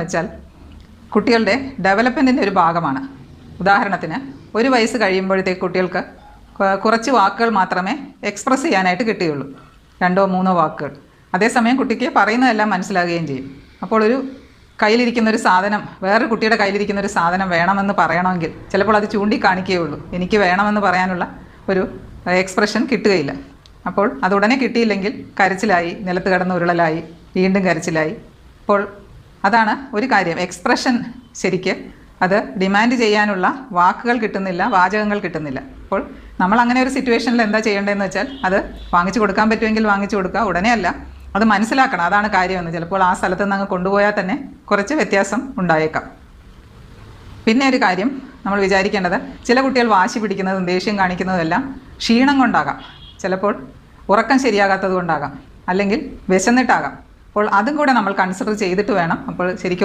വെച്ചാൽ കുട്ടികളുടെ ഡെവലപ്മെൻറ്റിൻ്റെ ഒരു ഭാഗമാണ്. ഉദാഹരണത്തിന് 1 വയസ്സ് കഴിയുമ്പോഴത്തേക്ക് കുട്ടികൾക്ക് കുറച്ച് വാക്കുകൾ മാത്രമേ എക്സ്പ്രസ് ചെയ്യാനായിട്ട് കിട്ടുകയുള്ളൂ, 2 or 3 വാക്കുകൾ. അതേസമയം കുട്ടിക്ക് പറയുന്നതെല്ലാം മനസ്സിലാകുകയും ചെയ്യും. അപ്പോൾ ഒരു കയ്യിലിരിക്കുന്നൊരു സാധനം വേറൊരു കുട്ടിയുടെ കയ്യിലിരിക്കുന്നൊരു സാധനം വേണമെന്ന് പറയണമെങ്കിൽ ചിലപ്പോൾ അത് ചൂണ്ടിക്കാണിക്കുകയുള്ളൂ, എനിക്ക് വേണമെന്ന് പറയാനുള്ള ഒരു എക്സ്പ്രഷൻ കിട്ടുകയില്ല. അപ്പോൾ അതുടനെ കിട്ടിയില്ലെങ്കിൽ കരച്ചിലായി, നിലത്ത് കിടന്ന് ഉരുളലായി, വീണ്ടും കരച്ചിലായി. അപ്പോൾ അതാണ് ഒരു കാര്യം, എക്സ്പ്രഷൻ ശരിക്ക് അത് ഡിമാൻഡ് ചെയ്യാനുള്ള വാക്കുകൾ കിട്ടുന്നില്ല, വാചകങ്ങൾ കിട്ടുന്നില്ല. അപ്പോൾ നമ്മൾ അങ്ങനെ ഒരു സിറ്റുവേഷനിൽ എന്താ ചെയ്യേണ്ടതെന്ന് വെച്ചാൽ അത് വാങ്ങിച്ചു കൊടുക്കാൻ പറ്റുമെങ്കിൽ വാങ്ങിച്ചു കൊടുക്കുക, ഉടനെയല്ല, അത് മനസ്സിലാക്കണം. അതാണ് കാര്യമെന്ന്. ചിലപ്പോൾ ആ സ്ഥലത്ത് നിന്ന് അങ്ങ് കൊണ്ടുപോയാൽ തന്നെ കുറച്ച് വ്യത്യാസം ഉണ്ടായേക്കാം. പിന്നെ ഒരു കാര്യം നമ്മൾ വിചാരിക്കേണ്ടത്, ചില കുട്ടികൾ വാശി പിടിക്കുന്നതും ദേഷ്യം കാണിക്കുന്നതുമെല്ലാം ക്ഷീണം കൊണ്ടാകാം, ചിലപ്പോൾ ഉറക്കം ശരിയാകാത്തത് കൊണ്ടാകാം, അല്ലെങ്കിൽ വിശന്നിട്ടാകാം. അപ്പോൾ അതും കൂടെ നമ്മൾ കൺസിഡർ ചെയ്തിട്ട് വേണം അപ്പോൾ ശരിക്കും